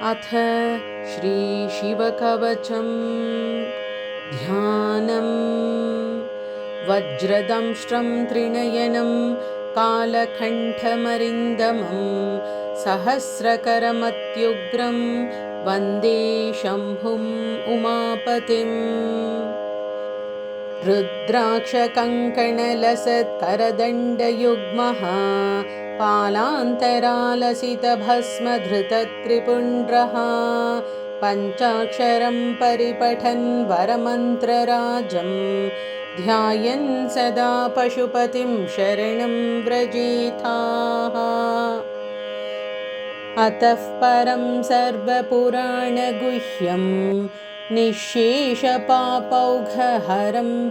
अथ श्रीशिवकवचं ध्यानम्। वज्रदंष्ट्रं त्रिनयनं कालकण्ठमरिन्दमं सहस्रकरमत्युग्रं वन्दे शम्भुम् उमापतिम्। रुद्राक्षकङ्कणलसत्करदण्डयुग्मः पालान्तरालसितभस्मधृतत्रिपुण्ड्रः पञ्चाक्षरं परिपठन् वरमन्त्रराजं ध्यायन् सदा पशुपतिं शरणं व्रजेथाः। अतः परं सर्वपुराणगुह्यं निःशेषपापौघहरं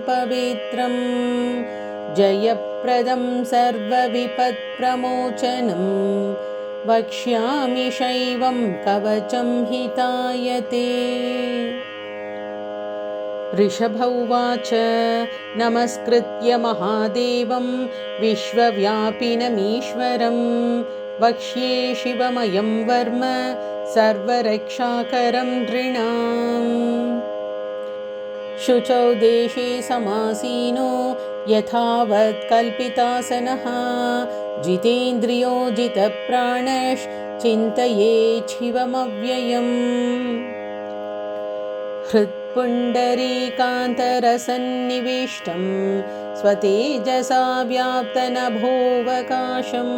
पवित्रं जयप्रदं सर्वविपत्प्रमोचनं वक्ष्यामि शैवं कवचं हितायते। ऋषभ उवाच नमस्कृत्य महादेवं विश्वव्यापिनमीश्वरं वक्ष्ये शिवमयं वर्म सर्वरक्षाकरं नृणाम्। शुचौ देशे समासीनो यथावत् कल्पितासनः जितेन्द्रियो जितप्राणश्चिन्तयेत् शिवमव्ययम्। हृत्पुण्डरीकान्तरसन्निविष्टं स्वतेजसा व्याप्तनभोऽवकाशम्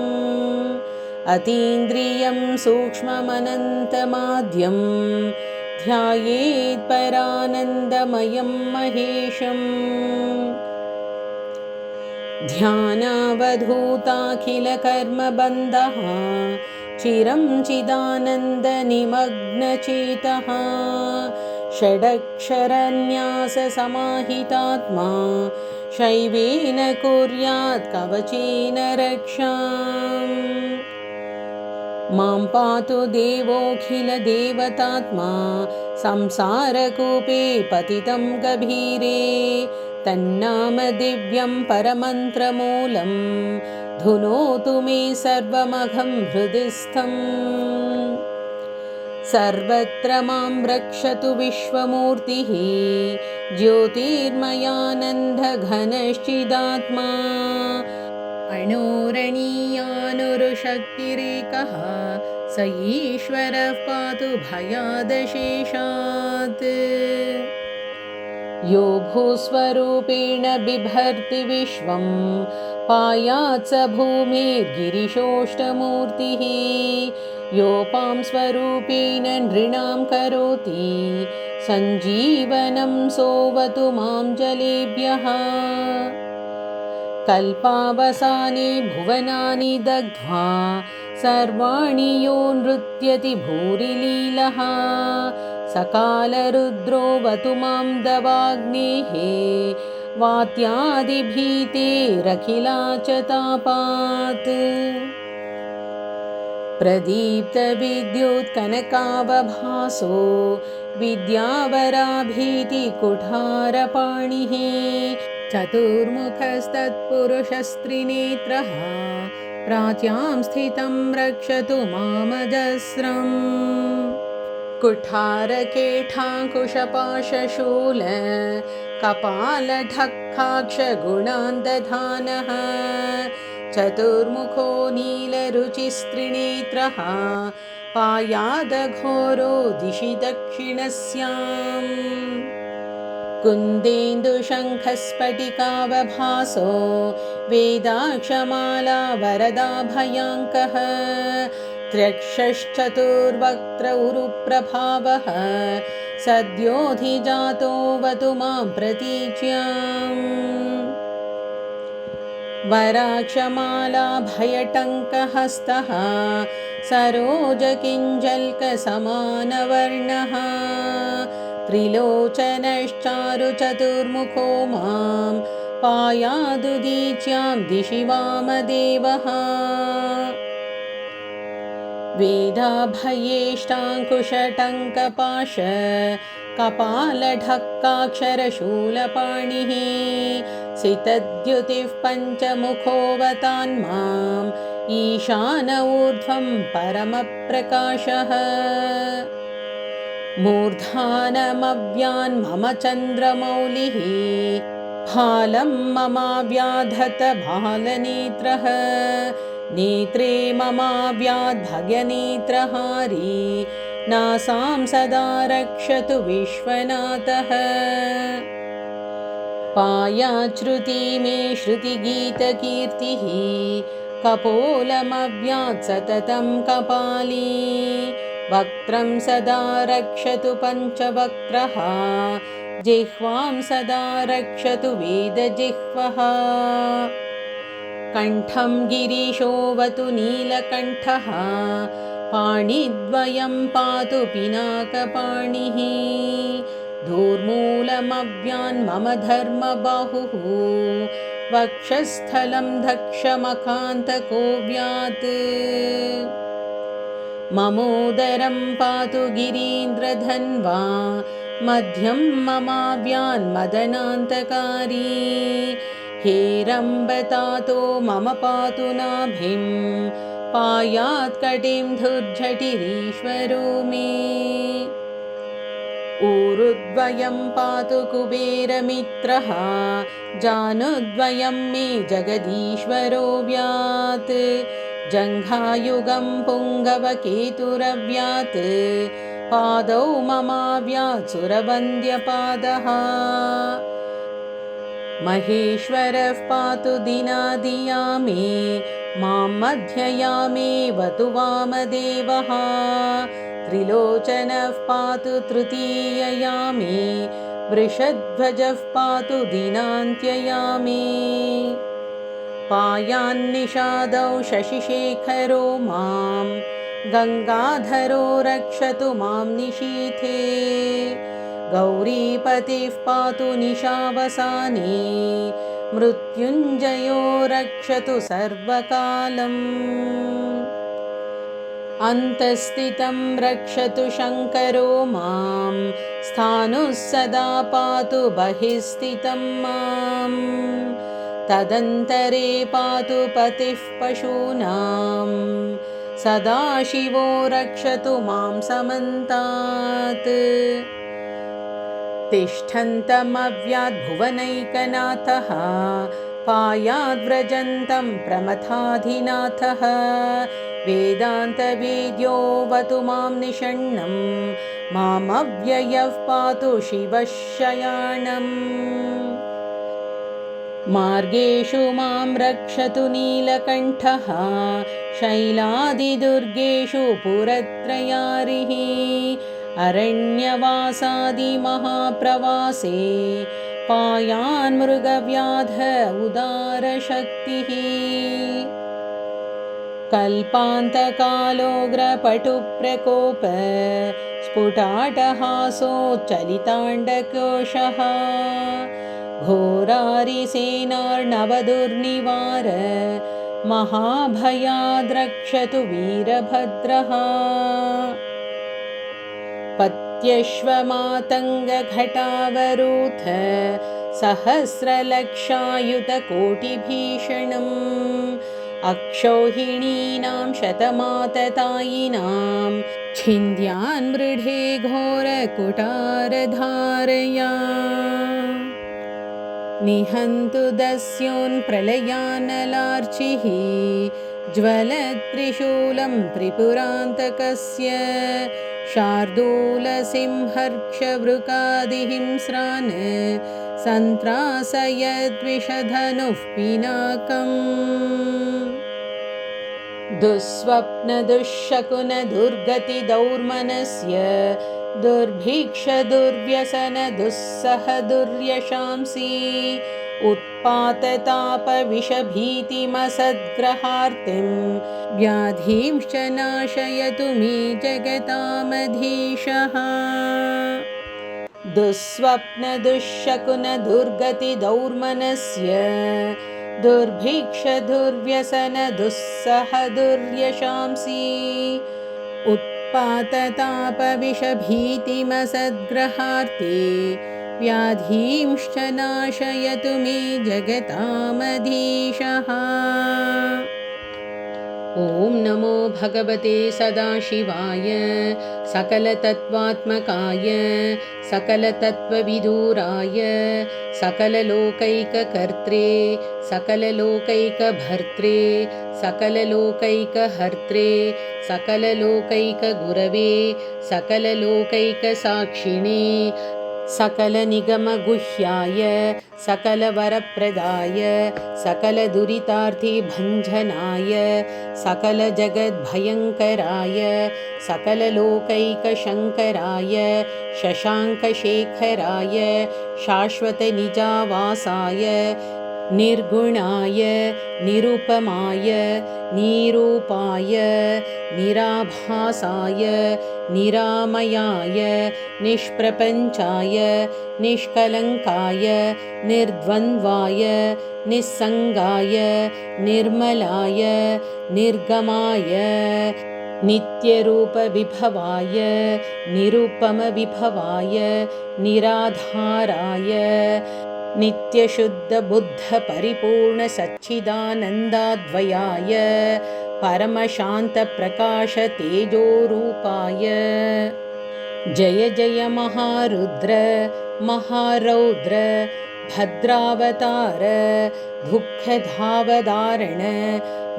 अतीन्द्रियं सूक्ष्ममनन्तमाद्यं ध्यायेत् परानन्दमयं महेशम्। ध्यानावधूताखिलकर्मबन्धः चिरं चिदानन्दनिमग्नचेतः षडक्षरन्याससमाहितात्मा शैवेन कुर्यात् कवचेन रक्षाम्। मां पातु देवोऽखिलदेवतात्मा संसारकूपे पतितं गभीरे तन्नाम दिव्यं परमन्त्रमूलं धुनोतु मे सर्वमघं हृदि स्थम्। सर्वत्र मां रक्षतु विश्वमूर्तिः ज्योतिर्मयानन्दघनश्चिदात्मा अणोरणीयानुरुशक्तिरेकः स ईश्वरः पातु भयादशेषात्। यो भूस्वरूपेण बिभर्ति विश्वं पायात् स भूमिर्गिरिशोष्टमूर्तिः योपां स्वरूपेण नृणां करोति सञ्जीवनं सोऽवतु मां जलेभ्यः। कल्पावसाने भुवनानि दग्ध्वा सर्वाणि यो नृत्यति भूरिलीलः सकालरुद्रोऽवतु मां दवाग्नेः वात्यादिभीतेरखिलाचतापात्। प्रदीप्तविद्युत्कनकावभासो विद्यावराभीतिकुठारपाणिः चतुर्मुखस्तत्पुरुषस्त्रिनेत्रः प्राच्यां स्थितं रक्षतु मामजस्रम्। कुठारकेठाङ्कुशपाशशूल कपालढक्काक्षगुणान्दधानः चतुर्मुखो नीलरुचिस्त्रिनेत्रः पायादघोरो दिशि दक्षिणस्याम्। कुन्देन्दुशङ्खस्फटिकावभासो वेदाक्षमाला वरदाभयाङ्कः त्र्यक्षश्चतुर्वक्त्र उरुप्रभावः सद्योऽधिजातोऽवतु मां प्रतीच्याम्। वराक्षमाला भयटङ्कहस्तः सरोजकिञ्जल्कसमानवर्णः त्रिलोचनश्चारुचतुर्मुखो मां पायादुदीच्यां दिशि वामदेवः। वेदाभयेष्टाङ्कुशटङ्कपाश कपालढक्काक्षरशूलपाणिः सितद्युतिः पञ्चमुखोऽवतान् मां ईशान ऊर्ध्वं परमप्रकाशः मूर्धानमव्यान् मम चन्द्रमौलिः फालं ममाव्याधत भालनेत्रः नेत्रे ममाव्याद्भयनेत्रहारी नासां सदा रक्षतु विश्वनाथः पायाच्छ्रुति मे श्रुतिगीतकीर्तिः कपोलमव्यात् सततं कपाली वक्त्रं सदा रक्षतु पञ्चवक्त्रः जिह्वां सदा रक्षतु वेदजिह्वः कण्ठं गिरीशोऽवतु नीलकण्ठः पाणिद्वयं पातु पिनाकपाणिः धूर्मूलमव्यान् मम धर्मबाहुः वक्षस्थलं दक्षमकान्तकोऽव्यात् ममोदरं पातु गिरीन्द्रधन्वा मध्यं ममाव्यान् मदनान्तकारी हेरम्बतातो मम पातु नाभिं पायात् कटिं धुर्झटिरीश्वरो मे ऊरुद्वयं पातु कुबेरमित्रः जानुद्वयं मे जगदीश्वरो व्यात् जङ्घायुगं पुङ्गवकेतुरव्यात् पादौ ममाव्यात् सुरवन्द्यपादः महेश्वरः पातु दिनादिया मे मां मध्ययामेवतु वामदेवः त्रिलोचनः पातु तृतीयया मे वृषध्वजः पातु दिनान्त्यया मे पायान्निषादौ शशिशेखरो मां गङ्गाधरो रक्षतु मां निशीथे गौरीपतिः पातु निशावसाने मृत्युञ्जयो रक्षतु सर्वकालम् अन्तस्थितं रक्षतु शङ्करो मां स्थाणुः सदा पातु बहिःस्थितं मां तदन्तरे पातु पतिः पशूनां सदाशिवो रक्षतु मां समन्तात् तिष्ठन्तमव्याद्भुवनैकनाथः पायाद्व्रजन्तं प्रमथाधिनाथः वेदान्तवेद्योऽवतु मां निषण्णं मामव्ययः पातु शिवः शयानम् मार्गेषु मां रक्षतु नीलकण्ठः शैलादिदुर्गेषु पुरत्रयारिः अरण्यवासादिमहाप्रवासे पायान् मृगव्याध उदारशक्तिः कल्पान्तकालोग्रपटुप्रकोप स्फुटाटहासोच्चलिताण्डकोशः घोरारिसेनार्णवदुर्निवार महाभयाद्रक्षतु वीरभद्रः पत्यश्वमातङ्गघटावरोध सहस्रलक्षायुतकोटिभीषणम् अक्षौहिणीनां शतमाततायिनां छिन्द्यान् मृढे घोरकुटारधारया निहन्तु दस्योन्प्रलयानलार्चिः ज्वलत्त्रिशूलं त्रिपुरान्तकस्य शार्दूलसिंहर्क्षवृकादिहिंस्रान् सन्त्रासयद्विषधनुः पिनाकम् दुःस्वप्नदुःशकुनदुर्गतिदौर्मनस्य दुर्भिक्षदुर्व्यसनदुःसह-दुर्यशांसि उत्पाततापविषभीतिमसद्ग्रहार्तिं व्याधींश्च नाशयतु मे जगतामधीशः दुःस्वप्नदुःशकुनदुर्गतिदौर्मनस्य दुर्भिक्षदुर्व्यसनदुःसह-दुर्यशांसि उत्पाततापविषभीतिमसद्ग्रहार्ते व्याधींश्च नाशयतु मे जगतामधीशः ॐ नमो भगवते सदाशिवाय सकलतत्त्वात्मकाय सकलतत्त्वविदुराय सकललोकैककर्त्रे सकललोकैकभर्त्रे सकललोकैकहर्त्रे सकललोकैकगुरवे सकललोकैकसाक्षिणे सकलनिगमगुह्याय सकलवरप्रदाय सकलदुरितार्तिभञ्जनाय सकलजगद्भयङ्कराय सकललोकैकशङ्कराय शशाङ्कशेखराय शाश्वतनिजावासाय निर्गुणाय निरुपमाय निरूपाय निराभासाय निरामयाय निष्प्रपञ्चाय निष्कलङ्काय निर्द्वन्द्वाय निस्सङ्गाय निर्मलाय निर्गमाय नित्यरूपविभवाय निरुपमविभवाय निराधाराय नित्यशुद्धबुद्धपरिपूर्णसच्चिदानन्दाद्वयाय परमशान्तप्रकाशतेजोरूपाय जय जय महारुद्र महारौद्र भद्रावतार दुःखधावदारण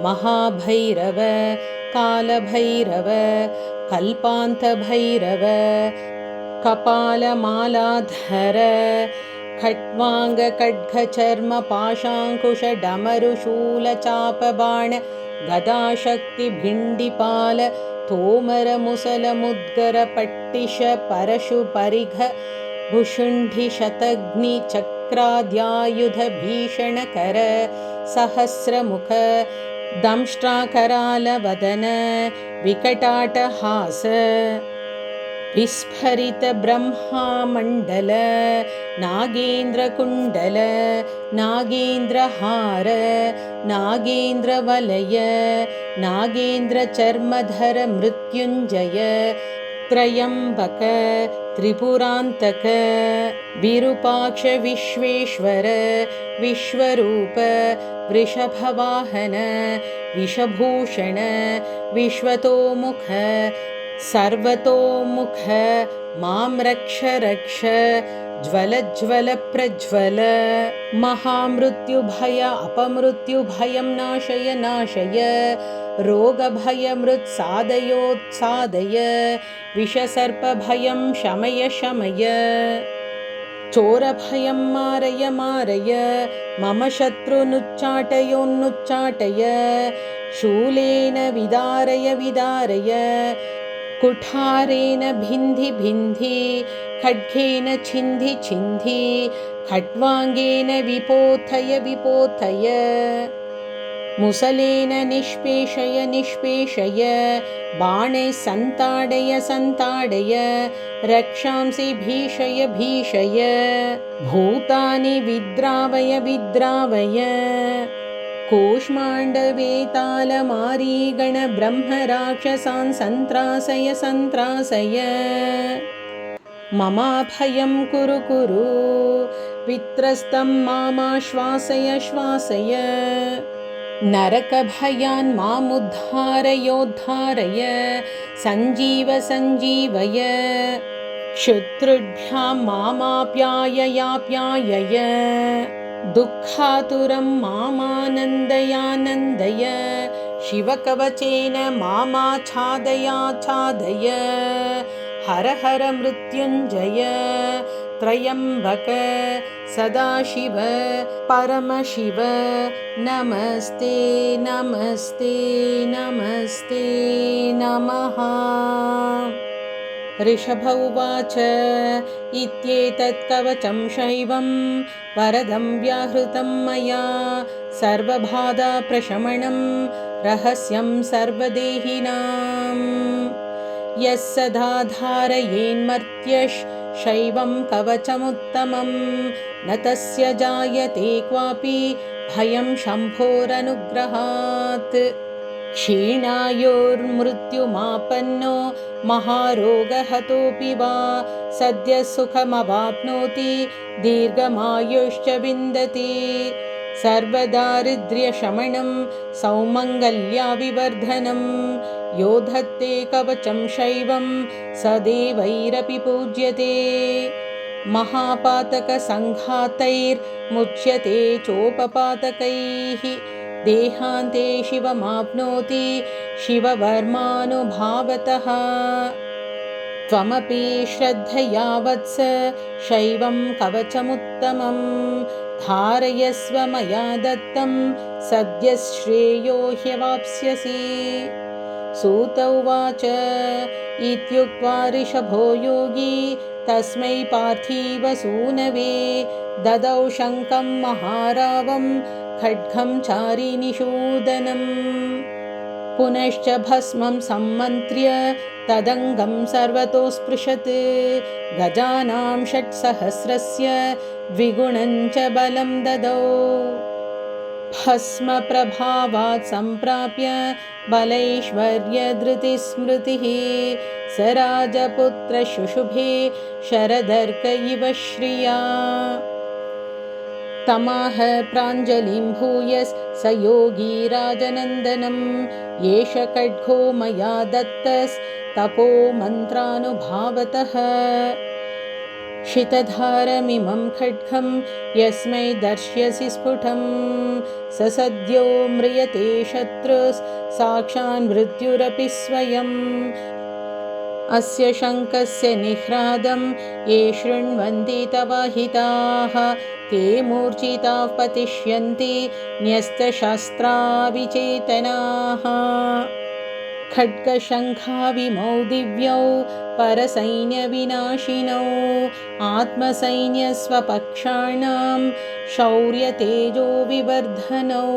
महाभैरव कालभैरव कल्पान्तभैरव कपालमालाधर खट्वाङ्गखड्गचर्मपाशाङ्कुशडमरुशूलचापबाण गदाशक्तिभिण्डिपाल तोमरमुसलमुद्गरपट्टिशपरशुपरिघ भुषुण्डिशतघ्निचक्राद्यायुधभीषणकर सहस्रमुख दंष्ट्राकरालवदन विकटाटहास विस्फरितब्रह्मामण्डल नागेन्द्रकुण्डल नागेन्द्रहार नागेन्द्रवलय नागेन्द्रचर्मधर मृत्युञ्जय त्रयम्बक त्रिपुरान्तक विरूपाक्ष विश्वेश्वर विश्वरूप वृषभवाहन विषभूषण विश्वतोमुख सर्वतोमुख मां रक्ष रक्ष ज्वल ज्वल प्रज्वल महामृत्युभय अपमृत्युभयं नाशय नाशय रोगभयमृत्सादयोत्सादय विषसर्पभयं शमय शमय चोरभयं मारय मारय मम शत्रुनुच्चाटयोन्नुच्चाटय शूलेन विदारय विदारय कुठारेण भिन्धि भिन्धि खड्गेन छिन्धि छिन्धि खट्वाङ्गेन विपोथय विपोथय मुसलेन निष्पेषय निष्पेषय बाणैः सन्ताडय सन्ताडय रक्षांसि भीषय भीषय भूतानि विद्रावय विद्रावय कूष्माण्डवेतालमारीगणब्रह्मराक्षसान् सन्त्रासय सन्त्रासय ममाभयं कुरु कुरु वित्रस्तं मामाश्वासय श्वासय नरकभयान् मामुद्धारयोद्धारय सञ्जीव सञ्जीवय शत्रुभ्यां मामाप्याययाप्यायय दुःखातुरं मामानन्दयानन्दय शिवकवचेन मामाच्छादयाच्छादय हर हर मृत्युञ्जय त्रयम्बक सदाशिव परमशिव नमस्ते नमस्ते नमस्ते नमः। ऋषभ उवाच इत्येतत् कवचं शैवं वरदं व्याहृतं मया सर्वबाधाप्रशमनं रहस्यं सर्वदेहिनां यः सदा धारयेन्मर्त्यशैवं कवचमुत्तमं न तस्य जायते क्वापि भयं शम्भोरनुग्रहात् क्षीणायोर्मृत्युमापन्नो महारोगहतोऽपि वा सद्यः सुखमवाप्नोति दीर्घमायुश्च विन्दति सर्वदारिद्र्यशमनं सौमङ्गल्याविवर्धनं यो धत्ते कवचं शैवं स देवैरपि पूज्यते महापातकसङ्घातैर्मुच्यते चोपपातकैः देहान्ते शिवमाप्नोति शिववर्मानुभावतः त्वमपि श्रद्धया वत्स शैवं कवचमुत्तमं धारयस्व मया दत्तं सद्यः श्रेयो ह्यवाप्स्यसि सूत उवाच इत्युक्त्वा ऋषभो योगी तस्मै पार्थिवसूनवे ददौ शङ्खं महारावं खड्गं चारिनिषूदनम् पुनश्च भस्मं सम्मन्त्र्य तदङ्गं सर्वतो स्पृशत् गजानां 6,000 द्विगुणं च बलं ददौ भस्मप्रभावात् सम्प्राप्य बलैश्वर्यधृतिस्मृतिः स राजपुत्र शुशुभे शरदर्क इव श्रिया तमाह प्राञ्जलिं भूयस् स योगी राजनन्दनम् एष खड्गो मया दत्तस्तपो मन्त्रानुभावतः शितधारमिमं खड्गं यस्मै दर्श्यसि स्फुटं स सद्यो म्रियते शत्रुस् साक्षान् मृत्युरपि स्वयम् अस्य शङ्खस्य निह्रादं ये शृण्वन्ति तवाहिताः ते मूर्छिताः पतिष्यन्ति न्यस्तशस्त्राविचेतनाः खड्गशङ्खाविमौ दिव्यौ परसैन्यविनाशिनौ आत्मसैन्यस्वपक्षाणां शौर्यतेजो विवर्धनौ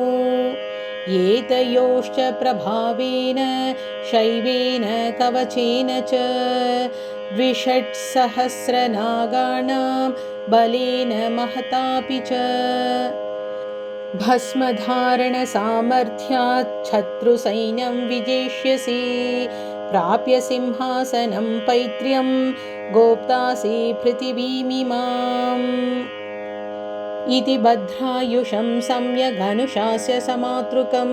एतयोश्च प्रभावेन शैवेन कवचेन च 2,600 बलेन महतापि च भस्मधारणसामर्थ्यात् शत्रुसैन्यं विजेष्यसि प्राप्य सिंहासनं पैत्र्यं गोप्तासि पृथिवीमिमाम् इति भद्रायुषं सम्यगनुशास्य समातृकं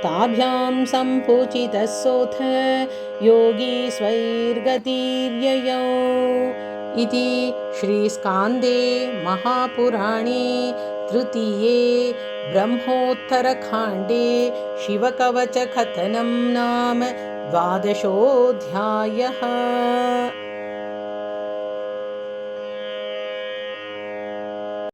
ताभ्यां सम्पूजितः सोऽथ योगी स्वैर्गतिर्ययौ इति श्रीस्कान्दे महापुराणे तृतीये ब्रह्मोत्तरकाण्डे शिवकवचकथनं नाम 12 अध्यायः।